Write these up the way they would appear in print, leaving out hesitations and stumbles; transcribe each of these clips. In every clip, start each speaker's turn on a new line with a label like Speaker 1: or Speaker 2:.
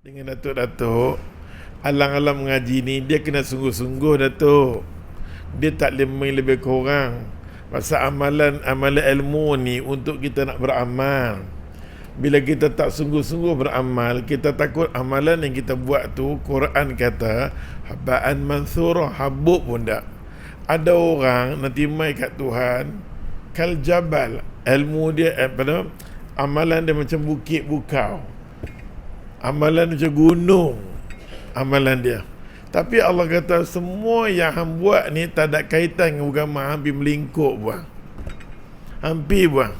Speaker 1: dengan Datuk-Datuk, alang-alang mengaji ni dia kena sungguh-sungguh, Datuk. Dia tak boleh main lebih kurang. Pasal amalan ilmu ni untuk kita nak beramal. Bila kita tak sungguh-sungguh beramal, kita takut amalan yang kita buat tu, Quran kata habaan mansurah, habuk pun tak. Ada orang nanti mai kat Tuhan kal jabal, ilmu dia amalan dia macam bukit bukau, amalan macam gunung, amalan dia. Tapi Allah kata semua yang hang buat ni tak ada kaitan dengan agama, hampir melingkup buang. Hampir buang.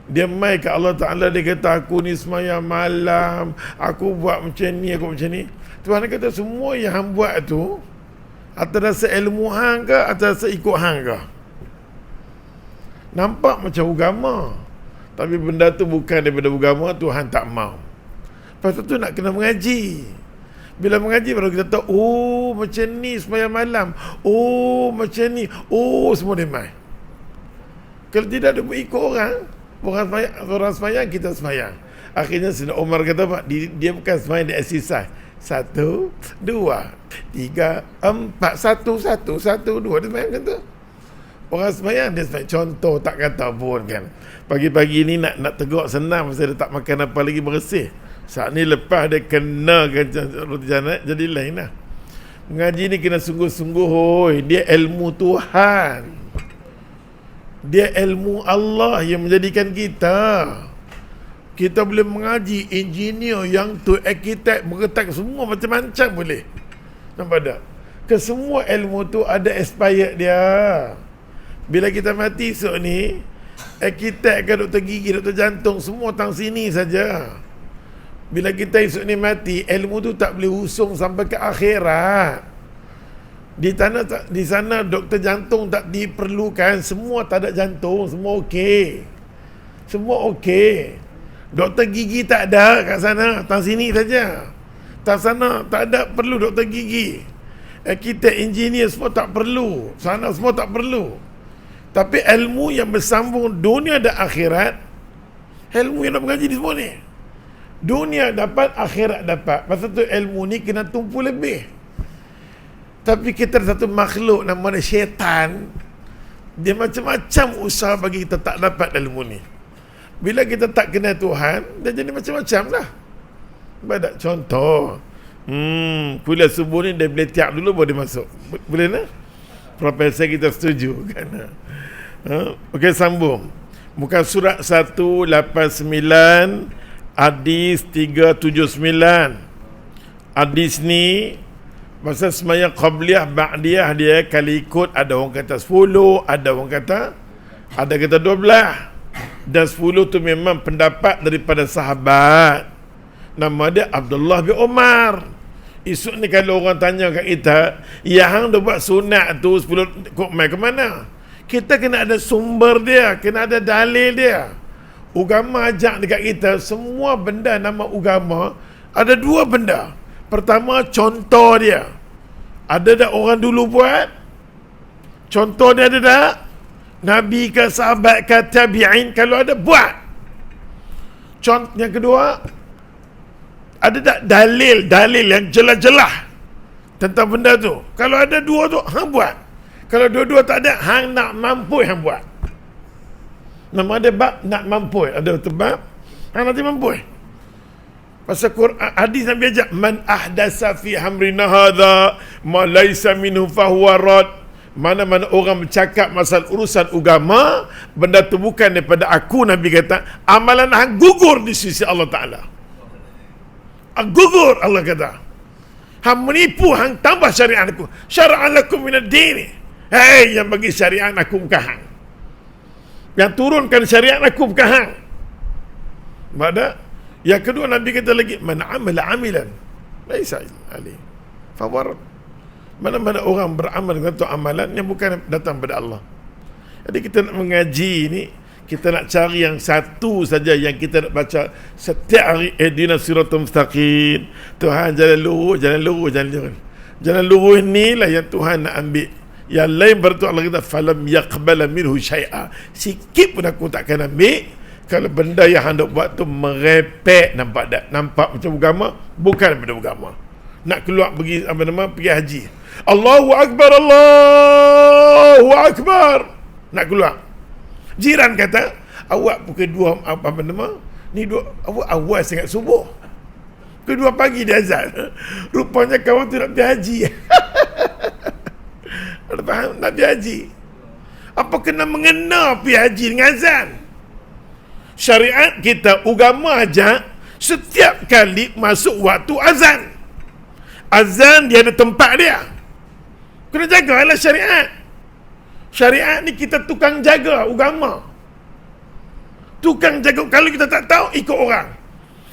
Speaker 1: Dia mai ke Allah Ta'ala, dia kata aku ni semayang malam, aku buat macam ni, aku macam ni. Tuhan kata semua yang hang buat tu atas dasar ilmu hang ke, atas dasar ikut hang ke? Nampak macam agama, tapi benda tu bukan daripada agama, Tuhan tak mau. Lepas tu nak kena mengaji. Bila mengaji baru kita tahu, oh macam ni sembahyang malam, oh macam ni, oh semua dia mai. Kalau tidak ada ikut orang sembahyang, kita sembahyang. Akhirnya Sayyidina Umar kata apa? Dia bukan sembahyang, dia exercise. 1, 2, 3, 4, 1, 1, 2. Dia sembahyang kata. Orang sembahyang dia sembahyang. Contoh tak kata pun kan. Pagi-pagi ni nak tegur senang, pasal dia tak makan apa lagi bersih. Saat ni lepas dia kenakan roti canai, jadi lain lah. Mengaji ni kena sungguh-sungguh. Hoi. Dia ilmu Tuhan. Dia ilmu Allah yang menjadikan kita. Kita boleh mengaji, engineer yang tu, arkitek, bergetak, semua macam-macam boleh. Nampak tak? Kesemua ilmu tu ada expired dia. Bila kita mati esok ni, arkitek ke doktor gigi, doktor jantung, semua tang sini saja. Bila kita esok ni mati, ilmu tu tak boleh usung sampai ke akhirat. Di sana doktor jantung tak diperlukan, semua tak ada jantung, semua okey. Semua okey. Doktor gigi tak ada kat sana, tang sini saja. Tak sana tak ada perlu doktor gigi. Arkitek, engineer semua tak perlu. Sana semua tak perlu. Tapi ilmu yang bersambung dunia dan akhirat, ilmu yang nak mengaji di semua ni, dunia dapat, akhirat dapat. Pasal tu ilmu ni kena tumpu lebih. Tapi kita ada satu makhluk namanya syaitan. Dia macam-macam usaha bagi kita tak dapat ilmu ni. Bila kita tak kenal Tuhan, dia jadi macam-macam lah. Badak contoh, kuliah subuh ni dia boleh tiap dulu baru dia masuk. Boleh tak? Profesor kita setuju kan? Okey, sambung. Muka surat 189, hadis 379. Hadis ni pasal sembahyang qabliyah ba'diyah, dia kali ikut, ada orang kata 10, ada orang kata 12. Dan 10 tu memang pendapat daripada sahabat. Nama dia Abdullah bin Umar. Esok ni kalau orang tanya kat kita, yang hang dah buat sunat tu 10 kok mai ke mana? Kita kena ada sumber dia, kena ada dalil dia. Agama ajak dekat kita, semua benda nama agama ada dua benda. Pertama, contoh dia. Ada tak orang dulu buat? Contoh dia ada tak? Nabi ke sahabat ke tabi'in, kalau ada buat. Contoh yang kedua, ada tak dalil yang jelas-jelas tentang benda tu? Kalau ada dua tu, hang buat. Kalau dua-dua tak ada, hang nak mampu hang buat. Nama dia bab nak mampu. Ada bab hang nanti mampu. Pasal Quran, hadis Nabi ajak, man ahdasa fi amrina hadha ma laysa minhu fahuwa rad. Mana-mana orang bercakap masalah urusan agama, benda tu bukan daripada aku, Nabi kata, amalan hang gugur di sisi Allah Ta'ala. Gugur, Allah kata. Hang menipu, hang tambah syariat aku. Syara'an lakum minad dini. Hei, yang bagi syariat aku bukan hang. Yang turunkan syariat aku bukan hang. Pada yang kedua, Nabi kata lagi, man amala amilan laisa alaihi fawarad. Mana-mana orang beramal dengan amalan yang bukan datang pada Allah. Jadi kita nak mengaji ni, kita nak cari yang satu saja yang kita nak baca setiap hari. Ihdinas siratal mustaqim. Tuhan jalan lurus, jalan lurus, jalan lurus. Jalan lurus ni lah yang Tuhan nak ambil. Yang lain berarti Allah kata falam yaqbala minhu syai'a. Sikit pun aku takkan ambil Kalau benda yang hendak buat tu merepek, nampak tak? Nampak macam agama, bukan benda agama. Nak keluar pergi pergi haji. Allahu Akbar, Allahu Akbar. Nak keluar. Jiran kata, awak pukul 2 ni awak awal sangat subuh. Pukul 2 pagi dia azan. Rupanya kawan tu nak pergi haji. Ada faham? Nak pergi haji. Apa kena mengena pergi haji dengan azan? Syariat kita, agama aja setiap kali masuk waktu azan. Azan dia ada tempat dia. Kena jagalah syariat. Syariat ni kita tukang jaga agama. Tukang jaga. Kalau kita tak tahu, ikut orang.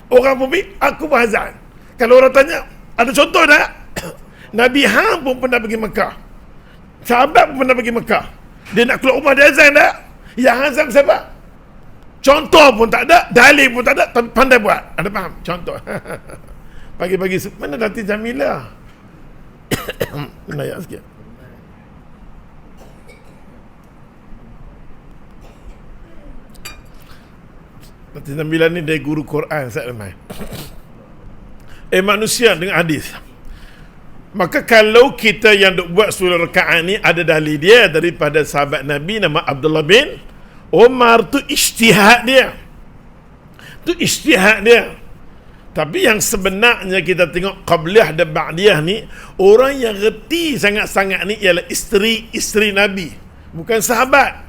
Speaker 1: Orang pun aku berazan. Kalau orang tanya, ada contoh tak? Nabi Hang pun pernah pergi Mekah. Sahabat pun pernah pergi Mekah. Dia nak keluar rumah, dia azan tak? Yang azan siapa? Contoh pun tak ada, dalil pun tak ada, tapi pandai buat. Ada faham? Contoh. Pagi-pagi, mana Datin Jamilah? Naik sikit. Datin Jamilah ni dari guru Quran, Ustaz Ramai. Manusia dengan hadis. Maka kalau kita yang duk buat 10 rakaat ni ada dalil dia daripada sahabat Nabi nama Abdullah bin Umar, tu ijtihad dia. Tu ijtihad dia. Tapi yang sebenarnya kita tengok qabliyah dan ba'diyah ni, orang yang reti sangat-sangat ni ialah isteri Nabi, bukan sahabat.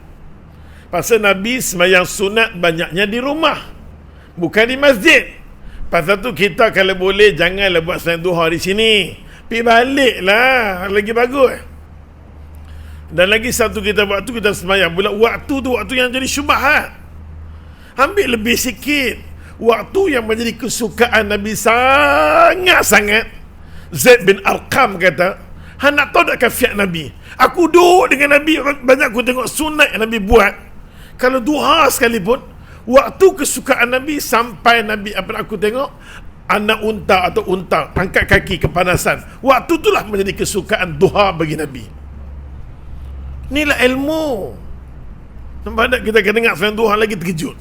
Speaker 1: Pasal Nabi sembahyang sunat banyaknya di rumah, bukan di masjid. Pasal tu kita kalau boleh janganlah buat sembahyang duha di sini. Pergi balik lah, lagi bagus. Dan lagi satu kita waktu kita sembahyang pula, waktu tu waktu yang jadi syubhat. Ambil lebih sikit. Waktu yang menjadi kesukaan Nabi sangat-sangat. Zaid bin Arqam kata, "Han nak tahu tak kafiat Nabi? Aku duduk dengan Nabi, banyak aku tengok sunat yang Nabi buat. Kalau duha sekalipun, waktu kesukaan Nabi sampai Nabi apa aku tengok anak unta atau unta angkat kaki kepanasan. Waktu itulah menjadi kesukaan duha bagi Nabi." Inilah ilmu. Nampak tak, kita kena dengar sembahyang duha lagi terkejut.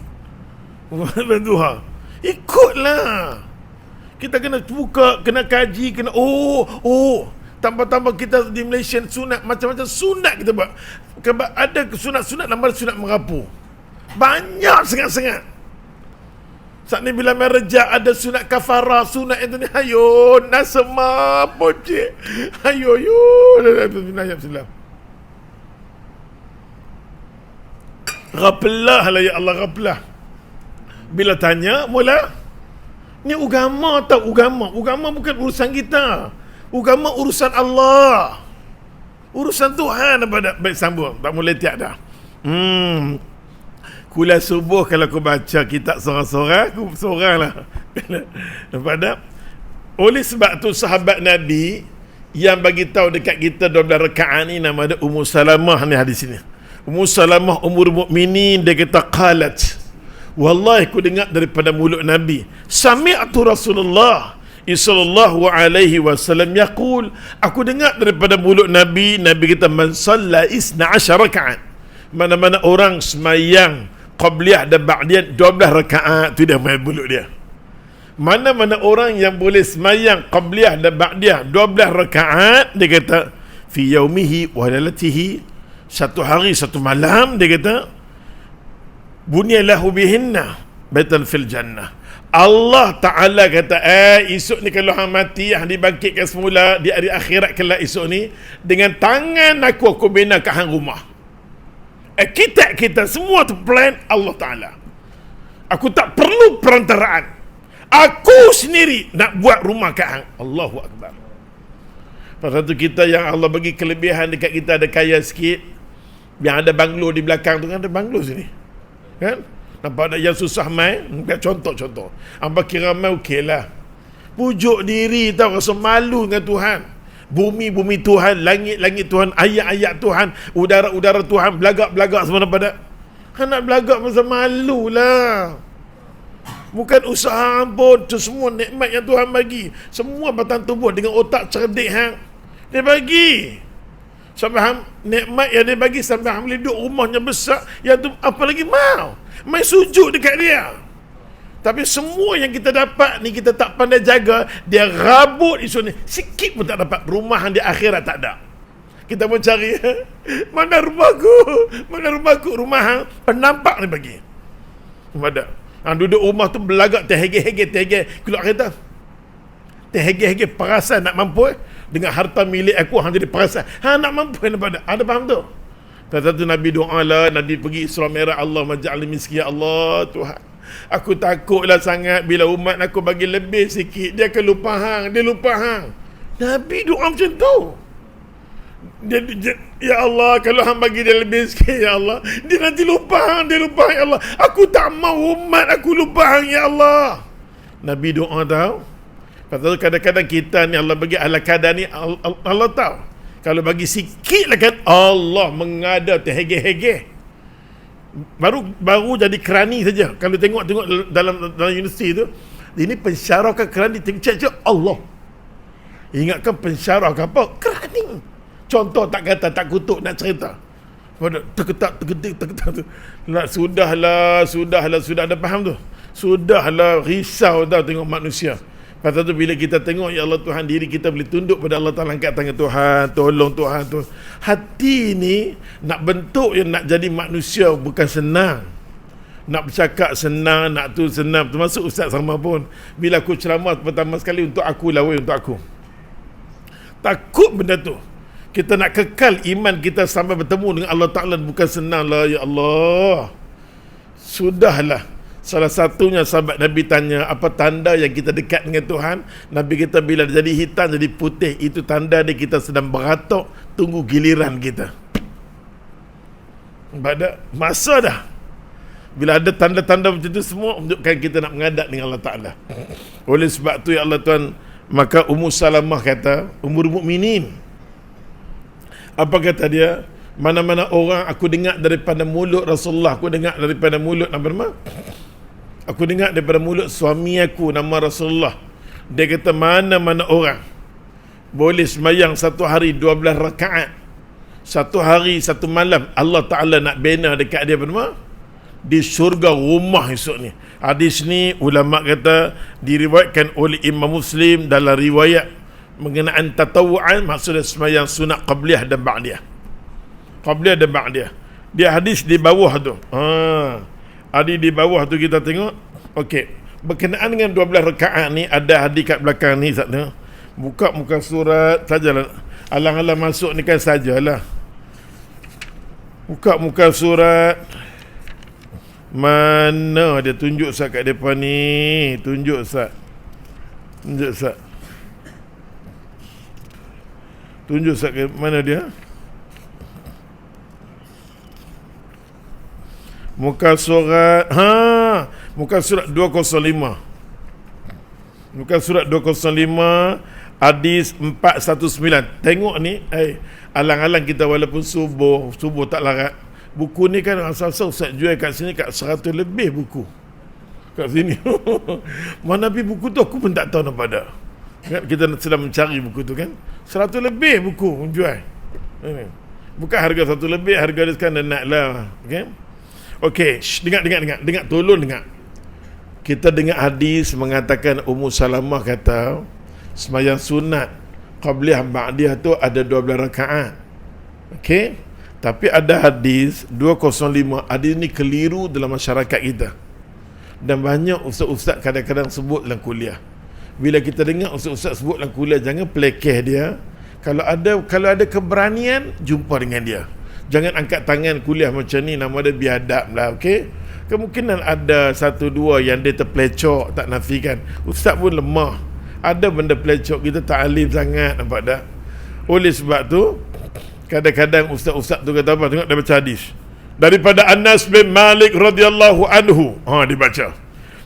Speaker 1: Sembahyang duha, ikutlah. Kita kena buka, kena kaji, kena tambah-tambah kita di Malaysia sunat, macam-macam sunat kita buat. Ada sunat-sunat nama sunat merapu. Banyak sangat-sangat. Saat ni bila merejak ada sunat kafarah, sunat itu ni. Hayo, nasma pocik. Hayo, Bismillahirrahmanirrahim. Ghaflah lah ya Allah, ghaflah. Bila tanya, mula ni agama tak agama? Agama bukan urusan kita. Agama urusan Allah. Urusan Tuhan. Baik sambung. Tak boleh tiap dah. Kuliah subuh kalau aku baca kitab sorang-sorang, aku sorang lah. Nampak tak? Oleh sebab tu sahabat Nabi yang bagi tahu dekat kita 12 rakaat ni nama dia Ummu Salamah ni hadis ni. Ummu Salamah Ummul Mukminin, dia kata qalat, wallahi aku dengar daripada mulut Nabi, sami'tu Rasulullah sallallahu alaihi wasallam yaqul, aku dengar daripada mulut Nabi kata man salla 12 rakaat, mana-mana orang semayang qabliyah dan ba'diyah 12 rakaat, tu dia main mulut dia. Mana-mana orang yang boleh semayang qabliyah dan ba'diyah 12 rakaat, dia kata fi yaumihi wa lailatihi, satu hari satu malam, dia kata bunyalahu bihinna baitan fil jannah. Allah Ta'ala kata, esok ni kalau hang mati, hang dibangkitkan semula di hari akhirat kelak esok ni, dengan tangan aku bina kat hang rumah. Kita semua tu plan Allah Ta'ala. Aku tak perlu perantaraan, aku sendiri nak buat rumah kat hang. Allahu Akbar. Pasal tu kita yang Allah bagi kelebihan dekat kita, ada kaya sikit, yang ada banglo di belakang tu kan, ada banglo sini kan, nampak ada yang susah main, contoh-contoh. Hamba kira main okey lah, pujuk diri tau, rasa malu dengan Tuhan. Bumi Tuhan, langit Tuhan, ayat-ayat Tuhan, udara Tuhan, belagak-belagak semua. Nampak tak? Nak belagak masa malu lah. Bukan usaha pun, tu semua nikmat yang Tuhan bagi, semua batang tubuh dengan otak cerdik hang dia bagi. Sampai nikmat yang dia bagi, sampai boleh duduk rumahnya besar, yang tu apa lagi mau. Main sujud dekat dia. Tapi semua yang kita dapat ni kita tak pandai jaga, dia rabut isu ni. Sikit pun tak dapat. Rumah di akhirat tak ada. Kita pun cari, mana rumahku? Mana rumahku? Rumah hang penampak ni bagi. Ada. Hang duduk rumah tu belagak terhege-hege keluar kereta. Terhege-hege perasan nak mampu dengan harta milik aku hang jadi perasan. Hang nak mampu pada. Ada faham tu? Satu Nabi doa lah, Nabi pergi Isra Mi'raj, Allah maj'alni miskin, ya Allah Tuhan. Aku takutlah sangat bila umat aku bagi lebih sikit, dia akan lupa hang, dia lupa hang. Nabi doa macam tu. Ya Allah, kalau hang bagi dia lebih sikit, ya Allah, dia nanti lupa hang, dia lupa hang, ya Allah. Aku tak mau umat aku lupa hang, ya Allah. Nabi doa tahu. Pasal kadang-kadang kita ni Allah bagi ala kadar ni, Allah tahu. Kalau bagi sikit lah kan, Allah mengada terhege-hege. Baru jadi kerani saja. Kalau tengok dalam universiti tu, ini pensyarah ke kerani, cek Allah. Ingatkan pensyarah ke apa? Kerani. Contoh tak kata, tak kutuk, nak cerita. Terketak tu. Sudahlah, dah faham tu. Sudahlah, risau dah tengok manusia. Pasal tu bila kita tengok, ya Allah Tuhan, diri kita boleh tunduk pada Allah Ta'ala, angkat tangan Tuhan, tolong Tuhan tu. Hati ni nak bentuk yang nak jadi manusia bukan senang. Nak bercakap senang, nak tu senang. Termasuk Ustaz sama pun. Bila aku ceramah pertama sekali untuk aku lah, untuk aku. Takut benda tu. Kita nak kekal iman kita sampai bertemu dengan Allah Ta'ala bukan senang lah, ya Allah. Sudahlah. Salah satunya sahabat Nabi tanya, apa tanda yang kita dekat dengan Tuhan? Nabi kita bila jadi hitam, jadi putih, itu tanda dia kita sedang beratok, tunggu giliran kita. Pada masa dah. Bila ada tanda-tanda macam itu semua, menunjukkan kita nak menghadap dengan Allah Ta'ala. Oleh sebab tu ya Allah Tuhan, maka Ummu Salamah kata, Ummul Mukminin, apa kata dia? Mana-mana orang aku dengar daripada mulut Rasulullah, aku dengar daripada mulut apa? Aku dengar daripada mulut suami aku nama Rasulullah. Dia kata mana-mana orang boleh sembahyang satu hari 12 rakaat, satu hari satu malam, Allah Ta'ala nak bina dekat dia bernama di syurga rumah esok ni. Hadis ni ulama kata diriwayatkan oleh Imam Muslim dalam riwayat mengenaan tatawu'an, maksudnya sembahyang sunat qabliyah dan ba'diyah. Qabliyah dan ba'diyah. Dia hadis di bawah tu. Hadis di bawah tu kita tengok. Okey, berkenaan dengan 12 rakaat ni ada hadis kat belakang ni satu. Buka muka surat sajalah. Alang-alang masuk ni kan sajalah. Buka muka surat. Mana dia tunjuk Ustaz kat depan ni? Tunjuk Ustaz. Tunjuk Ustaz kat mana dia? Muka surat muka surat 205. Muka surat 205 hadis 419. Tengok ni, alang-alang kita walaupun subuh tak larat. Buku ni kan asal-asal Ustaz jual kat sini kat 100 lebih buku. Kat sini. Mana pergi buku tu aku pun tak tahu nak pada. Kan kita sedang mencari buku tu kan. 100 lebih buku jual. Bukan harga 100 lebih, harga dia sekarang dah naik lah. Okay? Okey, dengar, tolong dengar. Kita dengar hadis mengatakan Ummu Salamah kata sembahyang sunat qabliyah ba'diyah tu ada 12 rakaat. Okey? Tapi ada hadis 205, hadis ni keliru dalam masyarakat kita. Dan banyak ustaz-ustaz kadang-kadang sebut dalam kuliah. Bila kita dengar ustaz-ustaz sebut dalam kuliah, jangan pelekeh dia. Kalau ada keberanian, jumpa dengan dia. Jangan angkat tangan kuliah macam ni, nama dia biadab lah, okey? Kemungkinan ada satu dua yang dia terpelecok, tak nafikan. Ustaz pun lemah. Ada benda pelecok, kita tak alim sangat, nampak tak? Oleh sebab tu, kadang-kadang ustaz-ustaz tu kata apa? Tengok dia baca hadis. Daripada Anas bin Malik radhiyallahu anhu. Dia baca.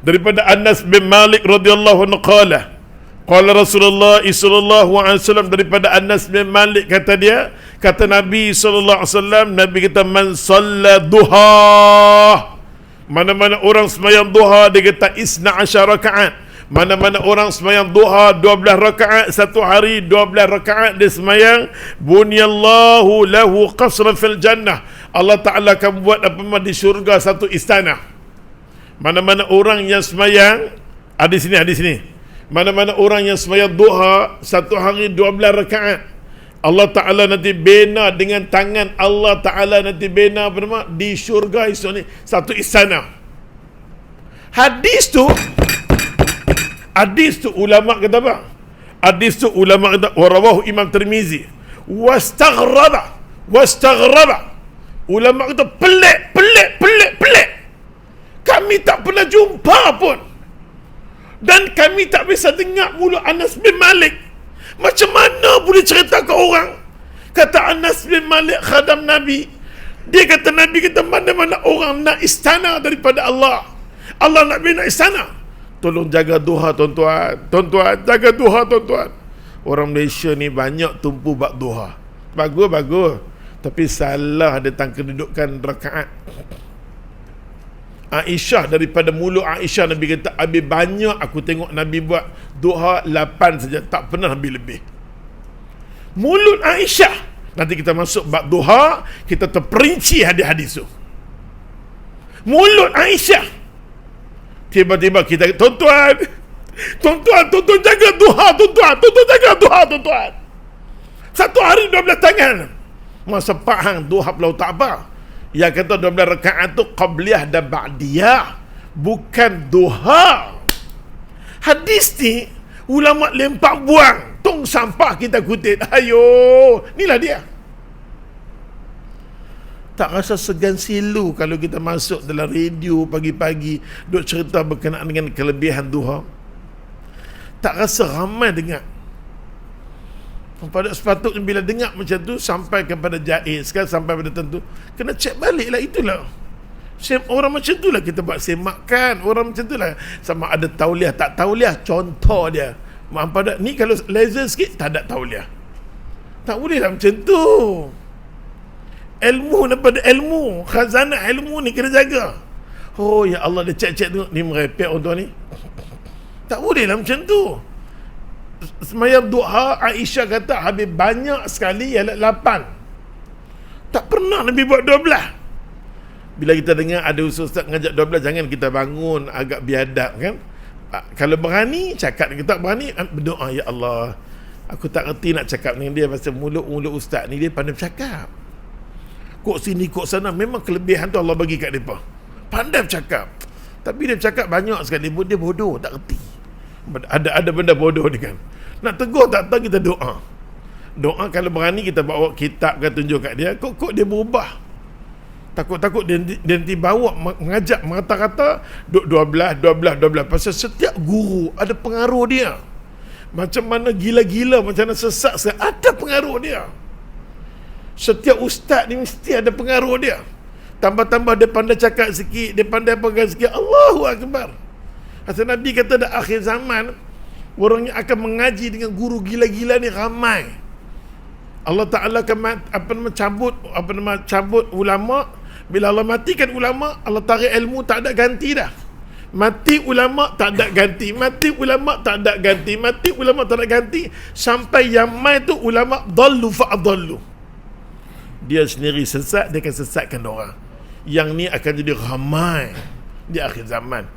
Speaker 1: Daripada Anas bin Malik radhiyallahu anhu qala. Qala Rasulullah sallallahu alaihi wasallam, daripada Anas bin Malik kata dia, kata Nabi sallallahu alaihi wasallam, Nabi kata man shalla duha. Mana-mana orang sembahyang duha, dia kata 12 rakaat. Mana-mana orang sembahyang duha 12 rakaat satu hari, 12 rakaat dia sembahyang, bunyallahu lahu qasran fil jannah. Allah Taala akan buat apa di syurga satu istana. Mana-mana orang yang semayang, ada di sini. Mana-mana orang yang semayang duha satu hari 12 rakaat, Allah Ta'ala nanti bina dengan tangan Allah Ta'ala nanti bina di syurga esok ni satu istana. Hadis tu ulama kata apa? Hadis tu ulama kata warawahu Imam Tirmizi wastaghraba. Ulama kata pelik. Kami tak pernah jumpa pun, dan kami tak bisa dengar mulut Anas bin Malik. Macam mana boleh cerita ke orang? Kata Anas bin Malik, khadam Nabi, dia kata Nabi kata mana-mana orang nak istana daripada Allah, Allah nak bina istana. Tolong jaga duha tuan-tuan, jaga duha tuan-tuan. Orang Malaysia ni banyak tumpu bab duha. Bagus, tapi salah tentang kedudukan rakaat. Aisyah, daripada mulut Aisyah Nabi kata, habis banyak aku tengok Nabi buat duha 8 saja, tak pernah lebih. Mulut Aisyah. Nanti kita masuk bab duha, kita terperinci hadis-hadis tu. Mulut Aisyah. Tiba-tiba kita, tuan-tuan jaga duha, tuan-tuan. Satu hari 12 tangan. Masa Pak Hang duha pulau tak apa. Yang kata 12 rakaat tu qabliyah dan ba'diyah, bukan duha. Hadis ni ulama lempak buang, tong sampah kita kutip. Ayo, inilah dia. Tak rasa segan silu kalau kita masuk dalam radio pagi-pagi duk cerita berkenaan dengan kelebihan duha. Tak rasa ramai dengar. Pada sepatutnya bila dengar macam tu sampai kepada jaiz kan, sampai pada tentu kena cek balik lah. Itulah orang macam tu lah kita buat semakan. Orang macam tu lah, sama ada tauliah tak tauliah. Contoh dia pada ni, kalau laser sikit tak ada tauliah, tak boleh lah macam tu. Ilmu daripada ilmu, khazanah ilmu ni kena jaga. Oh ya Allah, dia cek tengok ni merepek orang ni. Tak boleh lah macam tu. Semayang duha, Aisyah kata habis banyak sekali ialah 8. Tak pernah Nabi buat 12. Bila kita dengar ada ustaz ngajak 12, jangan kita bangun agak biadab kan. Kalau berani cakap, kita tak berani berdoa, ya Allah, aku tak erti nak cakap dengan dia pasal mulut ustaz ni dia pandai bercakap. Kok sini kok sana, memang kelebihan tu Allah bagi kat depa. Pandai bercakap. Tapi dia bercakap banyak sekali dia bodoh, tak erti. Ada benda bodoh ni kan. Nak tegur tak tahu, kita doa. Kalau berani kita bawa kitab kan, tunjuk kat dia. Kok dia berubah. Takut dia nanti bawa mengajak mengata-kata 12. Pasal setiap guru ada pengaruh dia. Macam mana gila-gila, macam mana sesak, ada pengaruh dia. Setiap ustaz ni mesti ada pengaruh dia. Tambah-tambah dia pandai cakap sikit, dia pandai pegang sikit, Allahu Akbar. Asal Nabi kata dah akhir zaman, orang yang akan mengaji dengan guru gila-gila ni ramai. Allah Ta'ala akan cabut ulama. Bila Allah matikan ulama, Allah tarik ilmu, tak ada ganti dah. Mati ulama tak ada ganti, mati ulama tak ada ganti, mati ulama tak ada ganti, sampai yang mai tu ulama dallu fa'adallu. Dia sendiri sesat, dia akan sesatkan orang. Yang ni akan jadi ramai di akhir zaman.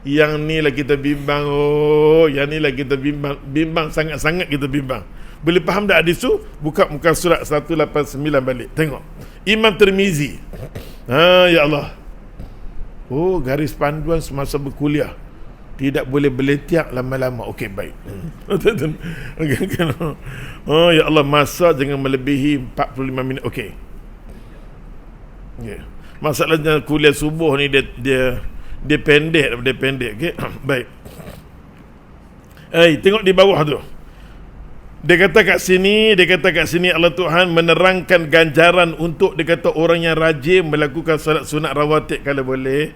Speaker 1: Yang ni lah kita bimbang. Yang ni lah kita bimbang sangat-sangat kita bimbang. Boleh faham tak hadis tu? Buka muka surat 189 balik. Tengok Imam Tirmizi. Ya Allah. Garis panduan semasa berkuliah, tidak boleh beletiak lama-lama. Okey, baik. Ya Allah, masa jangan melebihi 45 minit. Okey. Okay. Masalahnya kuliah subuh ni dia pendek. Okey. Baik. Tengok di bawah tu. Dia kata kat sini Allah Tuhan menerangkan ganjaran untuk, dia kata, orang yang rajin melakukan solat sunat rawatib kalau boleh.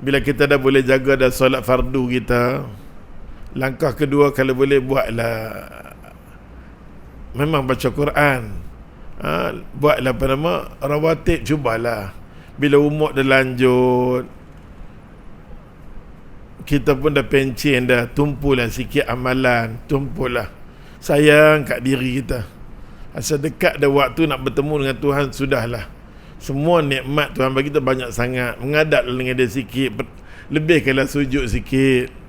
Speaker 1: Bila kita dah boleh jaga dah solat fardu kita, langkah kedua kalau boleh buatlah, memang baca Quran, buatlah rawatib, cubalah. Bila umur dah lanjut, kita pun dah pencen dah, tumpulah sikit amalan, tumpulah. Sayang kat diri kita. Asal dekat dah waktu nak bertemu dengan Tuhan, sudahlah. Semua nikmat Tuhan bagi kita banyak sangat. Mengadap dengan dia sikit, lebihkanlah sujud sikit.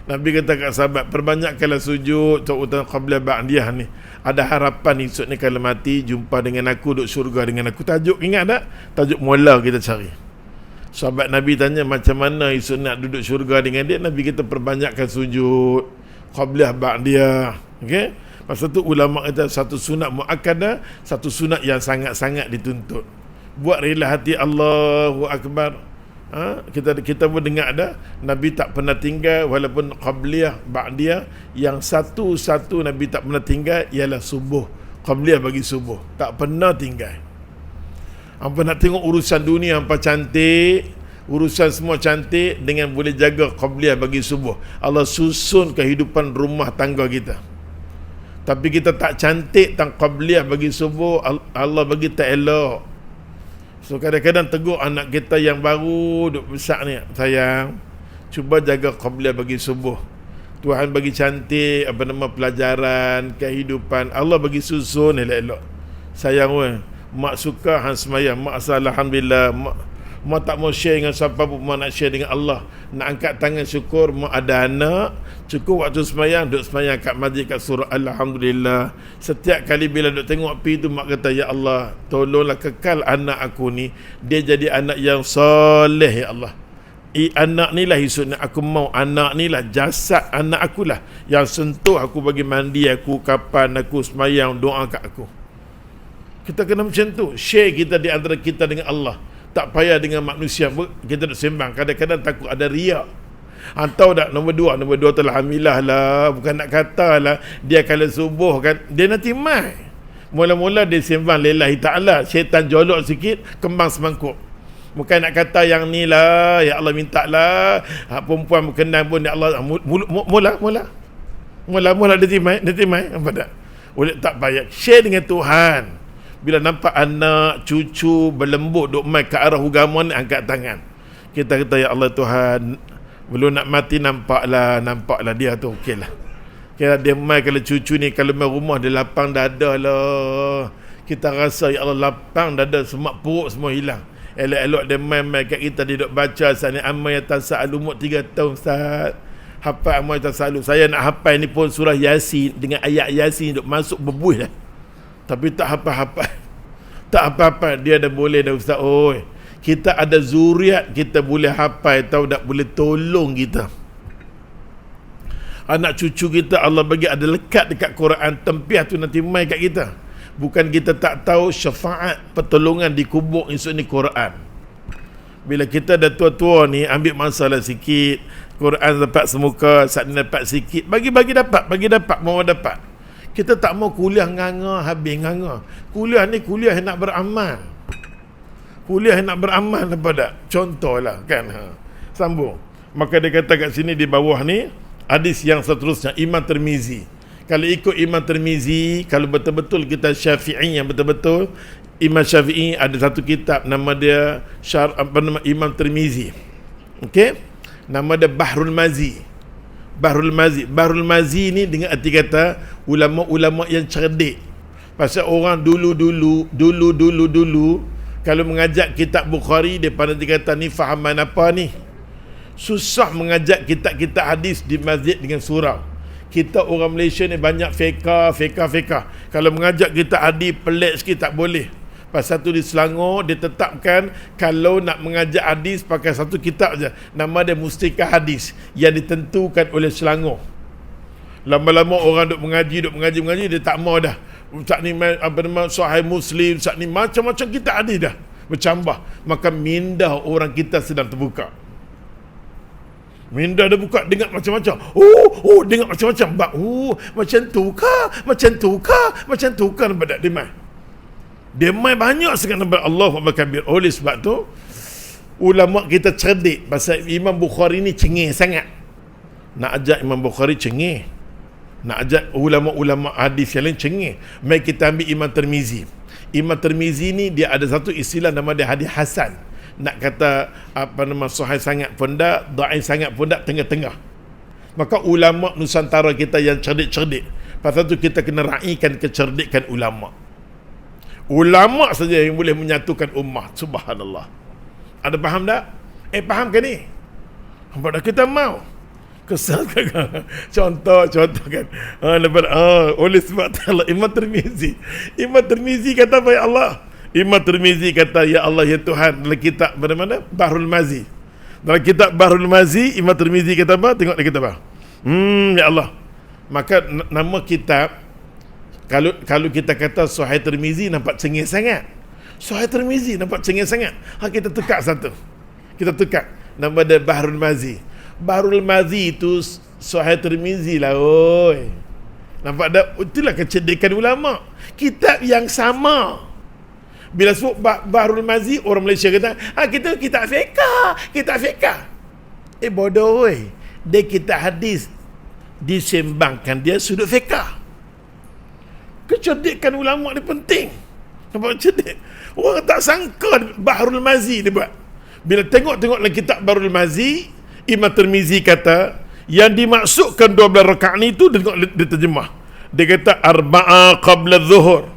Speaker 1: Nabi kata kat sahabat, perbanyakkanlah sujud terutama qabliyah ba'diyah ni. Ada harapan esok ni kalau mati jumpa dengan aku, duduk syurga dengan aku. Tajuk ingat tak? Tajuk mula kita cari. Sahabat Nabi tanya macam mana esok nak duduk syurga dengan dia. Nabi kita perbanyakkan sujud qabliyah ba'diyah. Okey? Masa tu ulama kata satu sunat muakkadah, satu sunat yang sangat-sangat dituntut. Buat rela hati, Allahu Akbar. Kita pun dengar dah, Nabi tak pernah tinggal walaupun qabliyah ba'diyah, yang satu-satu Nabi tak pernah tinggal ialah subuh. Qabliyah bagi subuh tak pernah tinggal. Hampa nak tengok urusan dunia hampa cantik, urusan semua cantik, dengan boleh jaga qabliyah bagi subuh, Allah susun kehidupan rumah tangga kita. Tapi kita tak cantik tang qabliyah bagi subuh, Allah bagi tak elok. So kadang-kadang tegur anak kita yang baru duk besar ni, sayang, cuba jaga qabliyah bagi subuh. Tuhan bagi cantik pelajaran, kehidupan, Allah bagi susun elok-elok. Sayang weh, mak suka hang semayang, mak asal alhamdulillah, mak tak mau share dengan siapa pun, mak nak share dengan Allah. Nak angkat tangan syukur mak ada anak, cukup waktu semayang duk semayang kat masjid kat surah alhamdulillah. Setiap kali bila duk tengok pi tu, mak kata, ya Allah, tolonglah kekal anak aku ni, dia jadi anak yang soleh ya Allah. Anak ni lah esok aku mau, anak ni lah jasad anak akulah yang sentuh aku bagi mandi aku, kapan aku semayang, doa kat aku. Kita kena macam tu, share kita di antara kita dengan Allah. Tak payah dengan manusia. Kita nak sembang, kadang-kadang takut ada riak. Tahu tak nombor dua tu alhamdulillah lah, bukan nak kata lah dia kalau subuh kan dia nanti mai. Mula-mula dia sembang lillahi ta'ala, syaitan jolok sikit, kembang semangkuk. Bukan nak kata yang ni lah, ya Allah minta lah, perempuan berkenan pun ya Allah, mula dia timai, apa tak? Boleh tak payah share dengan Tuhan. Bila nampak anak, cucu berlembut duk mai ke arah agama ni, angkat tangan. Kita kata, ya Allah Tuhan, belum nak mati nampaklah dia tu, okeylah. Kira dia mai kalau cucu ni, kalau mai rumah dia lapang dada lah. Kita rasa ya Allah lapang dada, semak perut semua hilang. Elok-elok dia mai kat kita, dia duk baca Ustaz ni Amma Yatasa'al umur 3 tahun Ustaz. Hafal Amma Yatasa'al. Saya nak hafal ni pun surah Yasin dengan ayat Yasin duk masuk berbuih dah. Tapi tak apa-apa, dia dah boleh dah Ustaz. Kita ada zuriat, kita boleh hafal, tahu tak, boleh tolong kita. Anak cucu kita Allah bagi ada lekat dekat Quran, tempiah tu nanti mai kat kita. Bukan kita tak tahu syafaat pertolongan di kubur esok ni Quran. Bila kita dah tua-tua ni, ambil masalah sikit, Quran dapat semuka, saat ni dapat sikit, bagi dapat, mau dapat. Kita tak mau kuliah nganga habis nganga. Kuliah ni kuliah yang nak beramal. Apa tak? Contohlah kan. Sambung. Maka dia kata kat sini di bawah ni, hadis yang seterusnya, Imam Tirmizi. Kalau ikut Imam Tirmizi, kalau betul-betul kita Syafi'i yang betul-betul, Imam Syafi'i ada satu kitab nama dia Imam Tirmizi. Okey? Nama dia Bahrul Mazi ni dengan arti kata ulama-ulama yang cerdik. Pasal orang dulu kalau mengajak kitab Bukhari, dia pandai kata ni fahaman apa ni. Susah mengajak kitab-kitab hadis di masjid dengan surau. Kita orang Malaysia ni banyak feka. Kalau mengajak kitab hadis pelik sikit tak boleh. Pasal tu di Selangor dia tetapkan kalau nak mengajar hadis pakai satu kitab je, nama dia Mustika Hadis, yang ditentukan oleh Selangor. Lama-lama orang duk mengaji dia tak mau dah. Ustaz ni Sahih Muslim, Ustaz ni macam-macam kitab hadis dah bercambah. Maka minda orang kita sedang terbuka. Minda dia buka, dengar macam-macam. Dengar macam-macam. Macam tu kah nampak tak dia mai banyak sangat nampak Allahu Akbar. Oleh sebab tu ulama kita cerdik. Pasal Imam Bukhari ni cengih sangat. Nak ajak Imam Bukhari cengih, nak ajak ulama-ulama hadis yang lain cengih. Mai kita ambil Imam Tirmizi. Imam Tirmizi ni dia ada satu istilah nama dia hadis hasan. Nak kata sahih sangat pun tak, dhaif sangat pun tak, tengah-tengah. Maka ulama Nusantara kita yang cerdik-cerdik, pasal tu kita kena raikan kecerdikan ulama. Ulama saja yang boleh menyatukan ummah. Subhanallah. Ada faham tak? Faham ke ni? Pada kita mau kesal kan. Contoh kan. Oleh sebab Allah Imam Tirmizi kata apa ya Allah? Imam Tirmizi kata ya Allah ya Tuhan dalam kitab bagaimana? Bahrul Mazi. Dalam kitab Bahrul Mazi Imam Tirmizi kata apa? Tengok dia kata apa? Ya Allah. Maka nama kitab kalau kita kata Sahih Tirmizi nampak cengih sangat. Sahih Tirmizi nampak cengih sangat. Kita tukar satu. Kita tukar nama dia Bahrul Mazi. Bahrul Mazi itu Sahih Tirmizi lah, oi. Nampak tak? Itulah kecerdikan ulama. Kitab yang sama. Bila sebut Bahrul Mazi, orang Malaysia kata, kita kitab fiqh. Bodoh, oi. Dia kitab hadis disembangkan dia sudut fiqh. Kecerdikan ulama ni penting. Nampak cerdik? Orang tak sangka Bahrul Mazi dia buat. Bila tengok dalam kitab Bahrul Mazi, Imam Tirmizi kata yang dimaksudkan 12 rakaat ni tu dia terjemah. Dia kata arba'a qabla zuhur.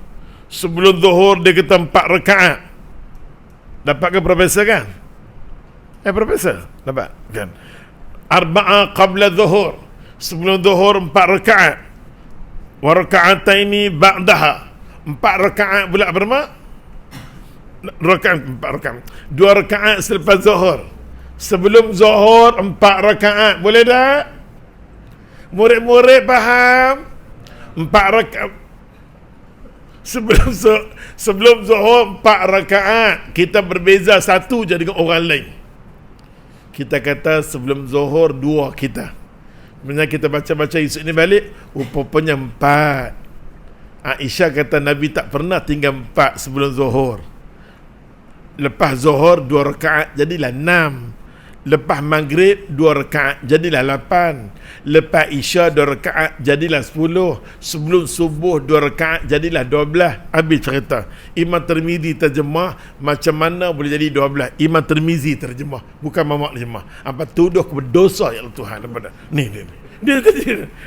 Speaker 1: Sebelum zuhur dia kata 4 rakaat. Dapat ke profesor kan? Profesor? Dapat kan? Arba'a qabla zuhur. Sebelum zuhur 4 rakaat. Wa raka'ataini ba'daha. 4 rakaat pula berapa? 4 rakaat. 2 rakaat selepas zuhur. Sebelum zuhur 4 rakaat. Boleh tak? Murid-murid faham? 4 rakaat. Sebelum zuhur 4 rakaat. Kita berbeza satu je dengan orang lain. Kita kata sebelum zuhur 2 kita. Sebenarnya kita baca-baca esok ni balik, rupanya 4. Aisyah kata Nabi tak pernah tinggal 4 sebelum zuhur. Lepas zuhur 2 rakaat jadilah 6. Lepas maghrib 2 rakaat jadilah 8. Lepas isya 2 rakaat jadilah 10. Sebelum subuh 2 rakaat jadilah 12. Habis cerita. Imam Tirmizi terjemah macam mana boleh jadi 12. Imam Tirmizi terjemah, bukan mamak terjemah. Apa tuduh berdosa ya Allah Tuhan. Ni.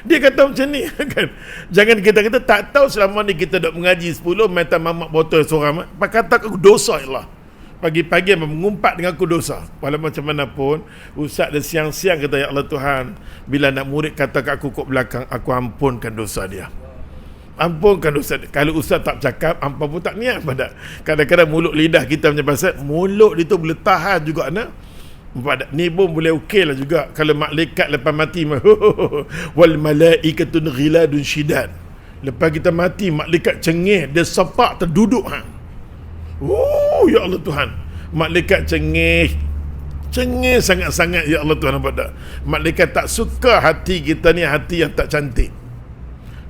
Speaker 1: Dia kata macam ni kan. Jangan kita kata tak tahu selama ni kita dok mengaji 10 mata mamak botol seorang. Pak kata aku dosa ya Allah. Pagi-pagi mengumpat dengan aku dosa. Walaupun macam mana pun, ustaz dah siang-siang kata ya Allah Tuhan, bila nak murid kata kat aku kat belakang, aku ampunkan dosa dia. Ampunkan dosa dia. Kalau ustaz tak cakap, ampun pun tak niat pada. Kadang-kadang mulut lidah kita punya pasal, mulut itu boleh tahan juga nak. Ni pun boleh okey lah juga. Kalau malaikat lepas mati wal malaikatun ghiladun syidad. Lepas kita mati, malaikat cengih, dia sepak terduduk ya Allah Tuhan. Malaikat cengih sangat-sangat ya Allah Tuhan. Nampak tak? Malaikat tak suka hati kita ni hati yang tak cantik.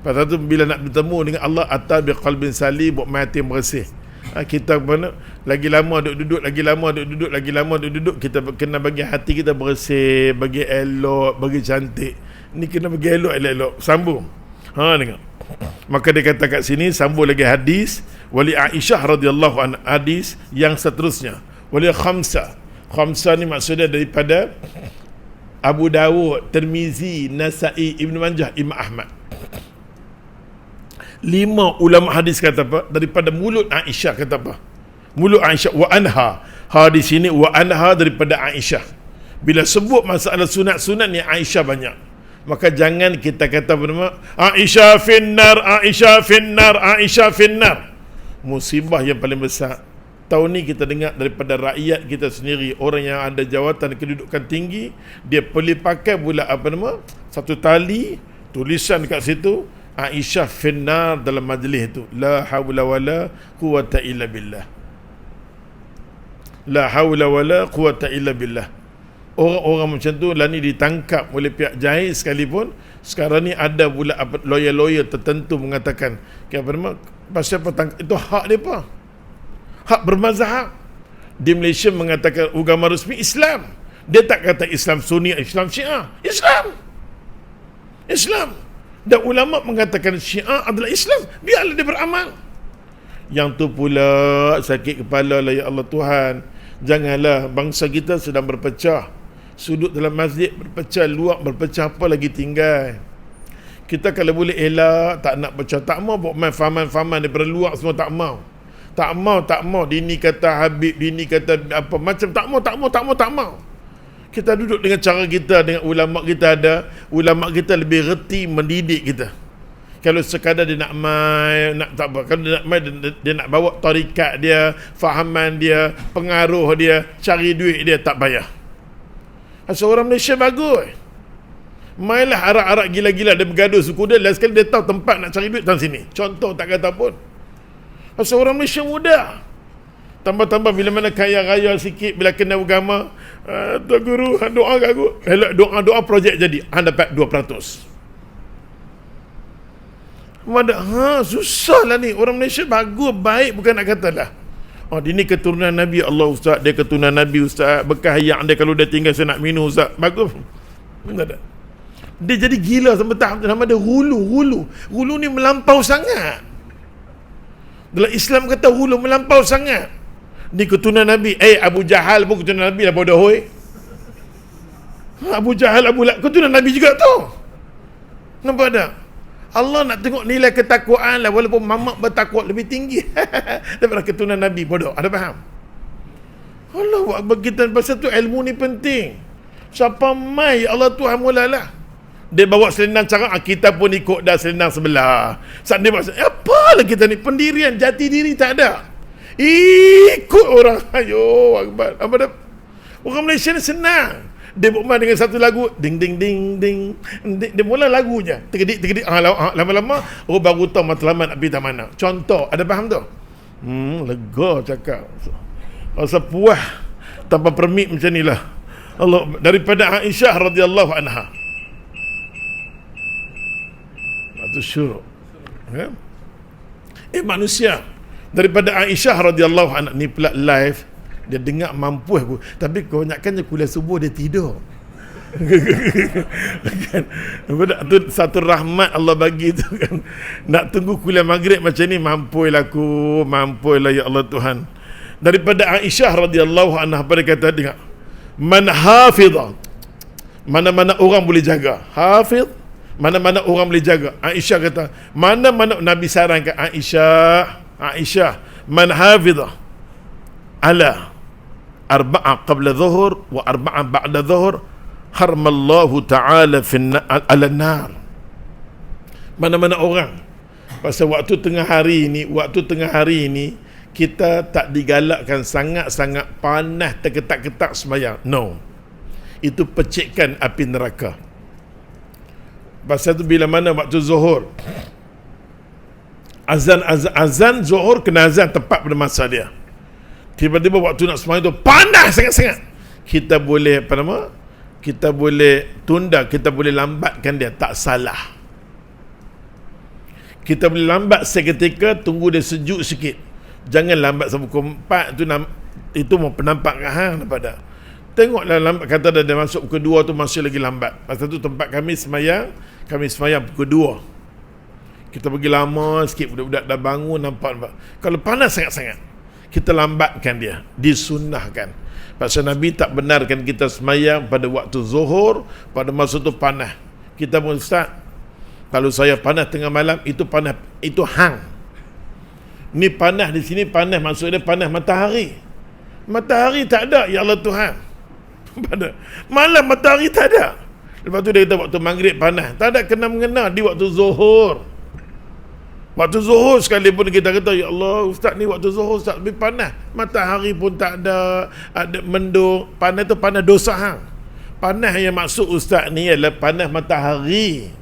Speaker 1: Pasal tu bila nak bertemu dengan Allah, atta biqalbin salim, buat hati yang bersih. Kita mana lagi lama duduk, kita kena bagi hati kita bersih, bagi elok, bagi cantik. Ni kena bagi elok. Sambung. Dengar. Maka dia kata kat sini, sambung lagi hadis wali Aisyah radhiyallahu anha, hadis yang seterusnya wali khamsa ni maksudnya daripada Abu Dawud, Tirmizi, Nasa'i, Ibn Majah, Imam Ahmad. 5 ulama hadis kata apa? Daripada mulut Aisyah kata apa? Mulut Aisyah wa anha. Hadis ini wa anha daripada Aisyah. Bila sebut masalah sunat-sunat ni Aisyah banyak. Maka jangan kita kata bernama Aisyah finnar. Musibah yang paling besar tahun ni kita dengar daripada rakyat kita sendiri, orang yang ada jawatan kedudukan tinggi, dia boleh pakai pula satu tali tulisan kat situ Aisyah finnar dalam majlis itu. La haula wala quwata illa billah. La haula wala quwata illa billah. Orang-orang macam tu lah ni ditangkap oleh pihak jahil sekalipun. Sekarang ni ada pula lawyer-lawyer tertentu mengatakan pasal petang itu hak dia apa? Hak bermazhab. Di Malaysia mengatakan agama resmi Islam. Dia tak kata Islam Sunni, Islam Syiah. Islam. Dan ulama mengatakan Syiah adalah Islam. Biarlah dia beramal. Yang tu pula sakit kepala lah ya Allah Tuhan. Janganlah bangsa kita sedang berpecah. Sudut dalam masjid berpecah, luar berpecah, apa lagi tinggal. Kita kalau boleh elak, tak nak pecah, tak mau buat main faman-faman daripada luar semua, tak mau. Dini kata Habib, dini kata apa macam, tak mau. Kita duduk dengan cara kita, dengan ulama kita ada. Ulama kita lebih reti mendidik kita. Kalau sekadar dia nak main, nak tak apa. Kalau dia nak main, dia nak bawa tarikat dia, fahaman dia, pengaruh dia, cari duit dia, tak payah. Seorang Malaysia bagus. Mainlah arak-arak gila-gila, dia bergaduh suku dia, last sekali dia tahu tempat nak cari duit dalam sini. Contoh tak kata pun. Seorang Malaysia muda. Tambah-tambah bila mana kaya raya sikit, bila kena agama, Tuan Guru, doa kat aku. Doa projek jadi, dapat 2%. Susah lah ni. Orang Malaysia bagus, baik, bukan nak kata lah. Dia ni keturunan Nabi Allah Ustaz, dia keturunan Nabi Ustaz, bekas yang dia kalau dia tinggal saya nak minum Ustaz. Bagus. Tak ada. Dia jadi gila sampai tahap nama dia hulu. Hulu ni melampau sangat. Dalam Islam kata hulu melampau sangat. Ni keturunan Nabi. Abu Jahal pun keturunan Nabi lah, bodoh hoi. Abu Jahal, Abu Lahab keturunan Nabi juga tu. Nampak tak? Allah nak tengok nilai ketakwaan lah, walaupun mamak bertakwa lebih tinggi daripada keturunan Nabi. Bodoh. Ada faham? Allahu Akbar. Kita pasal tu ilmu ni penting. Siapa mai Allah Tuhan mulalah. Dia bawa selendang cara, kita pun ikut dah selendang sebelah. Saat dia bawa, apalah kita ni, pendirian, jati diri tak ada. Ikut orang. Ayo Akbar. Apa dah? Orang Malaysia ni senang. Dia bermain dengan satu lagu, ding ding ding ding. Dia mula lagunya, tergedik. Lama-lama baru tahu matlamat nak pergi tak mana. Contoh, ada faham tu? Lega cakap. Rasa puas tanpa permit macam inilah. Allah, daripada Aisyah radhiyallahu anha. Itu syuruk. Ya? Manusia. Daripada Aisyah radhiyallahu anha, ni pula live. Dia dengar mampu aku. Tapi kebanyakannya kuliah subuh dia tidur. Kan? Tu satu rahmat Allah bagi tu kan. Nak tunggu kuliah maghrib macam ni, mampulah ya Allah Tuhan. Daripada Aisyah radhiyallahu anha pada kata, dengar. Man hafidha. Mana-mana orang boleh jaga. Hafidh, mana-mana orang boleh jaga. Aisyah kata, mana-mana Nabi sarankan Aisyah, man hafidha ala arba'a qabla dhuhur wa arba'a ba'da dhuhur harmallahu ta'ala ala nar. Mana-mana orang pasal waktu tengah hari ni kita tak digalakkan sangat-sangat panas terketak-ketak sembahyang. No. Itu pecikkan api neraka. Pasal tu bila mana waktu zuhur, azan zuhur kena azan tepat pada masa dia. Tiba-tiba waktu nak sembahyang tu panas sangat-sangat. Kita boleh kita boleh tunda, kita boleh lambatkan dia, tak salah. Kita boleh lambat seketika, tunggu dia sejuk sikit. Jangan lambat sampai pukul 4 tu, itu mau penampak hang daripada. Tengoklah lambat, kata dia masuk pukul 2 tu masih lagi lambat. Pasal tu tempat kami semayang pukul 2. Kita pergi lama sikit, budak-budak dah bangun nampak. Kalau panas sangat-sangat, kita lambatkan dia, disunnahkan. Pasal Nabi tak benarkan kita semayang pada waktu zuhur, pada masa tu panas. Kita pun, Ustaz, kalau saya panas tengah malam, itu panas, itu hang. Ni panas di sini, panas maksud dia panas matahari. Matahari tak ada, ya Allah Tuhan. Malam matahari tak ada. Lepas tu dia kata waktu maghrib panas, tak ada kena-mengena di waktu zuhur. Waktu zuhur sekali pun kita kata, ya Allah Ustaz, ni waktu zuhur Ustaz lebih panas, matahari pun tak ada, ada mendung. Panas tu panas dosa hang. Panas yang maksud Ustaz ni adalah panas matahari.